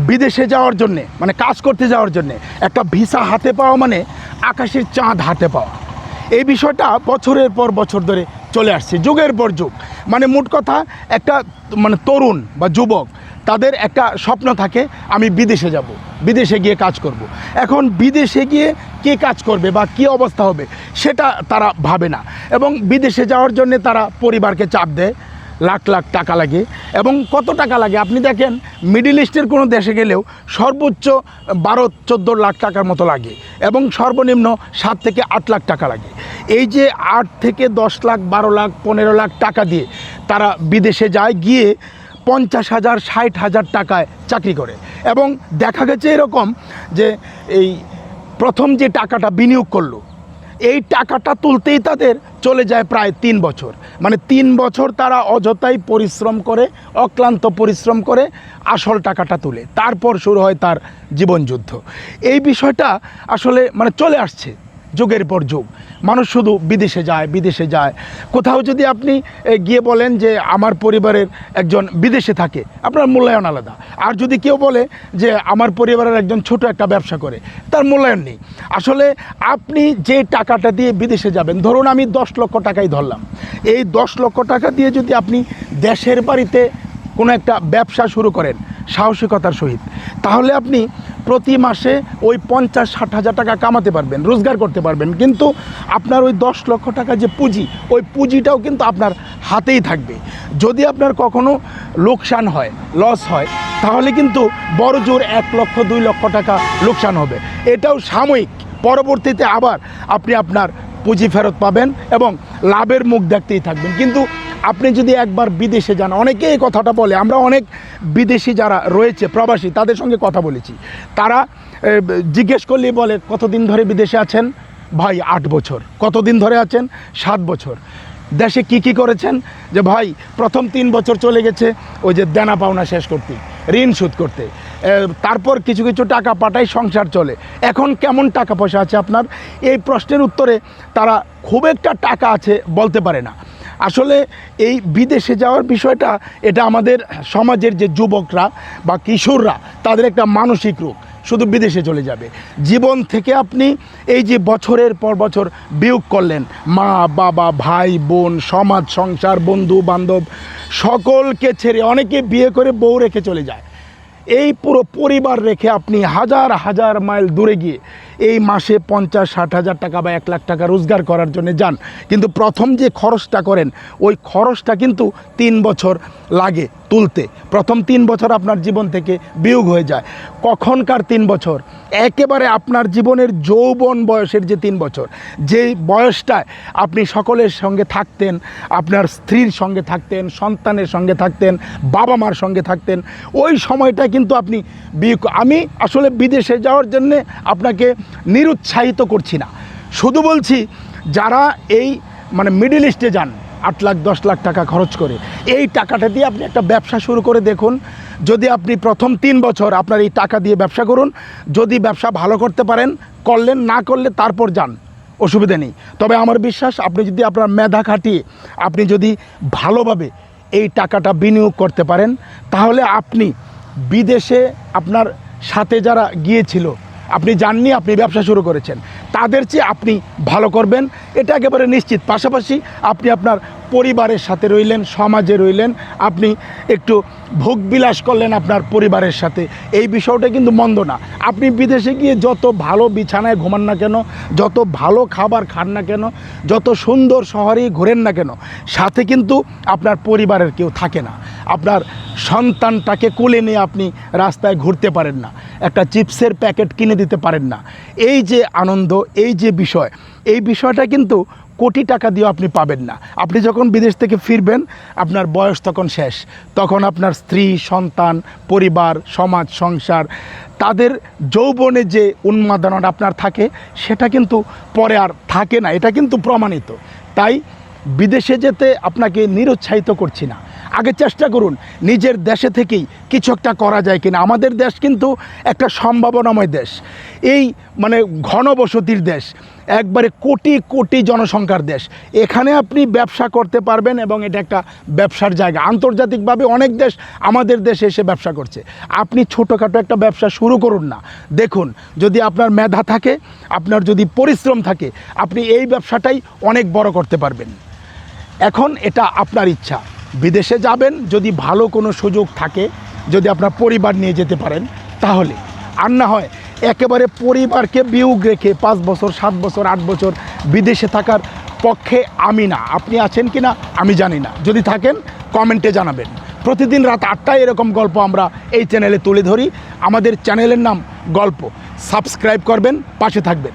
বিদেশে যাওয়ার জন্যে, মানে কাজ করতে যাওয়ার জন্যে একটা ভিসা হাতে পাওয়া মানে আকাশের চাঁদ হাতে পাওয়া। এই বিষয়টা বছরের পর বছর ধরে চলে আসছে, যুগের পর যুগ। মানে মোট কথা একটা মানে তরুণ বা যুবক তাদের একটা স্বপ্ন থাকে, আমি বিদেশে যাব, বিদেশে গিয়ে কাজ করব। এখন বিদেশে গিয়ে কে কাজ করবে বা কী অবস্থা হবে সেটা তারা ভাবে না, এবং বিদেশে যাওয়ার জন্য তারা পরিবারকে চাপ দেয়। লাখ লাখ টাকা লাগে, এবং কত টাকা লাগে আপনি দেখেন, মিডল ইস্টের কোনো দেশে গেলেও সর্বোচ্চ 12-14 লাখ টাকার মতো লাগে, এবং সর্বনিম্ন 7 থেকে 8 লাখ টাকা লাগে। এই যে 8 থেকে 10 লাখ, 12 লাখ, 15 লাখ টাকা দিয়ে তারা বিদেশে যায়, গিয়ে 50,000, 60,000 টাকায় চাকরি করে। এবং দেখা গেছে এরকম যে এই প্রথম যে টাকাটা বিনিয়োগ করলো, এই টাকাটা তুলতেই তাদের চলে যায় প্রায় 3 বছর। মানে 3 বছর তারা অযথাই পরিশ্রম করে, অক্লান্ত পরিশ্রম করে আসল টাকাটা তুলে, তারপর শুরু হয় তার জীবনযুদ্ধ। এই বিষয়টা আসলে মানে চলে আসছে যুগের পর যুগ। মানুষ শুধু বিদেশে যায়, বিদেশে যায়। কোথাও যদি আপনি গিয়ে বলেন যে আমার পরিবারের একজন বিদেশে থাকে, আপনার মূল্যায়ন আলাদা। আর যদি কেউ বলে যে আমার পরিবারের একজন ছোট একটা ব্যবসা করে, তার মূল্যায়ন নেই। আসলে আপনি যে টাকাটা দিয়ে বিদেশে যাবেন, ধরুন আমি 10 লক্ষ টাকাই ধরলাম, এই 10 লক্ষ টাকা দিয়ে যদি আপনি দেশের বাড়িতে কোনো একটা ব্যবসা শুরু করেন সাহসিকতার সহিত, তাহলে আপনি প্রতি মাসে ওই 50-60 হাজার টাকা কামাতে পারবেন, রোজগার করতে পারবেন। কিন্তু আপনার ওই 10 লক্ষ টাকা যে পুঁজি, ওই পুঁজিটাও কিন্তু আপনার হাতেই থাকবে। যদি আপনার কখনো লোকসান হয়, লস হয়, তাহলে কিন্তু বড় জোর 1 লক্ষ 2 লক্ষ টাকা লোকসান হবে। এটাও সাময়িক, পরবর্তীতে আবার আপনি আপনার পুঁজি ফেরত পাবেন এবং লাভের মুখ দেখতেই থাকবেন। কিন্তু আপনি যদি একবার বিদেশে যান, অনেকে এই কথাটা বলে, আমরা অনেক বিদেশি যারা রয়েছে প্রবাসী তাদের সঙ্গে কথা বলেছি, তারা জিজ্ঞেস করলেই বলে কতদিন ধরে বিদেশে আছেন? ভাই 8 বছর। কতদিন ধরে আছেন? 7 বছর। দেশে কি কি করেছেন? যে ভাই প্রথম 3 বছর চলে গেছে ওই যে দেনা পাওনা শেষ করতে, ঋণ শোধ করতে, তারপর কিছু কিছু টাকা পাঠাই, সংসার চলে। এখন কেমন টাকা পয়সা আছে আপনার? এই প্রশ্নের উত্তরে তারা খুব একটা টাকা আছে বলতে পারে না। আসলে এই বিদেশে যাওয়ার বিষয়টা, এটা আমাদের সমাজের যে যুবকরা বা কিশোররা, তাদের একটা মানসিক রোগ। শুধু বিদেশে চলে যাবে, জীবন থেকে আপনি এই যে বছরের পর বছর বিয়োগ করলেন, মা বাবা, ভাই বোন, সমাজ, সংসার, বন্ধু বান্ধব সকলকে ছেড়ে, অনেকে বিয়ে করে বউ রেখে চলে যায়, এই পুরো পরিবার রেখে আপনি হাজার হাজার মাইল দূরে গিয়ে এই মাসে 50-60 হাজার টাকা বা 1 লাখ টাকা রোজগার করার জন্য যান। কিন্তু প্রথম যে খরচটা করেন, ওই খরচটা কিন্তু 3 বছর লাগে তুলতে। প্রথম 3 বছর আপনার জীবন থেকে বিয়োগ হয়ে যায়। কখনকার 3 বছর? একেবারে আপনার জীবনের যৌবন বয়সের যে 3 বছর, যেই বয়সটায় আপনি সকলের সঙ্গে থাকতেন, আপনার স্ত্রীর সঙ্গে থাকতেন, সন্তানের সঙ্গে থাকতেন, বাবা মার সঙ্গে থাকতেন, ওই সময়টা কিন্তু আপনি আমি আসলে বিদেশে যাওয়ার জন্যে আপনাকে নিরুৎসাহিত করছি না, শুধু বলছি যারা এই মানে মিডল ইস্টে যান 8 লাখ 10 লাখ টাকা খরচ করে, এই টাকাটা দিয়ে আপনি একটা ব্যবসা শুরু করে দেখুন। যদি আপনি প্রথম 3 বছর আপনার এই টাকা দিয়ে ব্যবসা করুন, যদি ব্যবসা ভালো করতে পারেন করলেন, না করলে তারপর যান, অসুবিধা নেই। তবে আমার বিশ্বাস, আপনি যদি আপনার মেধা খাটিয়ে আপনি যদি ভালোভাবে এই টাকাটা বিনিয়োগ করতে পারেন, তাহলে আপনি বিদেশে আপনার সাথে যারা গিয়েছিল, আপনি জাননি, আপনি ব্যবসা শুরু করেছেন, তাদের চেয়ে আপনি ভালো করবেন, এটা একেবারে নিশ্চিত। পাশাপাশি আপনি আপনার পরিবারের সাথে রইলেন, সমাজে রইলেন, আপনি একটু ভোগবিলাস করলেন আপনার পরিবারের সাথে, এই বিষয়টা কিন্তু মন্দ না। আপনি বিদেশে গিয়ে যত ভালো বিছানায় ঘুমান না কেন, যত ভালো খাবার খান না কেন, যত সুন্দর শহরেই ঘোরেন না কেন, সাথে কিন্তু আপনার পরিবারের কেউ থাকে না। আপনার সন্তানটাকে কোলে নিয়ে আপনি রাস্তায় ঘুরতে পারেন না, একটা চিপসের প্যাকেট কিনে দিতে পারেন না। এই যে আনন্দ, এই যে বিষয়, এই বিষয়টা কিন্তু কোটি টাকা দিয়েও আপনি পাবেন না। আপনি যখন বিদেশ থেকে ফিরবেন, আপনার বয়স তখন শেষ, তখন আপনার স্ত্রী, সন্তান, পরিবার, সমাজ, সংসার, তাদের যৌবনে যে উন্মাদনা আপনার থাকে, সেটা কিন্তু পরে আর থাকে না, এটা কিন্তু প্রমাণিত। তাই বিদেশে যেতে আপনাকে নিরুৎসাহিত করছি না, আগে চেষ্টা করুন নিজের দেশে থেকেই কিছু একটা করা যায় কিনা। আমাদের দেশ কিন্তু একটা সম্ভাবনাময় দেশ, এই মানে ঘনবসতির দেশ, একবারে কোটি কোটি জনসংখ্যার দেশ। এখানে আপনি ব্যবসা করতে পারবেন এবং এটা একটা ব্যবসার জায়গা। আন্তর্জাতিকভাবে অনেক দেশ আমাদের দেশে এসে ব্যবসা করছে। আপনি ছোটোখাটো একটা ব্যবসা শুরু করুন না। দেখুন, যদি আপনার মেধা থাকে, আপনার যদি পরিশ্রম থাকে, আপনি এই ব্যবসাটাই অনেক বড় করতে পারবেন। এখন এটা আপনার ইচ্ছা, বিদেশে যাবেন যদি ভালো কোনো সুযোগ থাকে, যদি আপনার পরিবার নিয়ে যেতে পারেন তাহলে, আর না হয় একেবারে পরিবারকে বিয়োগ রেখে 5 বছর 7 বছর 8 বছর বিদেশে থাকার পক্ষে আমি না। আপনি আছেন কি না আমি জানি না, যদি থাকেন কমেন্টে জানাবেন। প্রতিদিন রাত 8টায় এরকম গল্প আমরা এই চ্যানেলে তুলে ধরি। আমাদের চ্যানেলের নাম গল্প। সাবস্ক্রাইব করবেন, পাশে থাকবেন।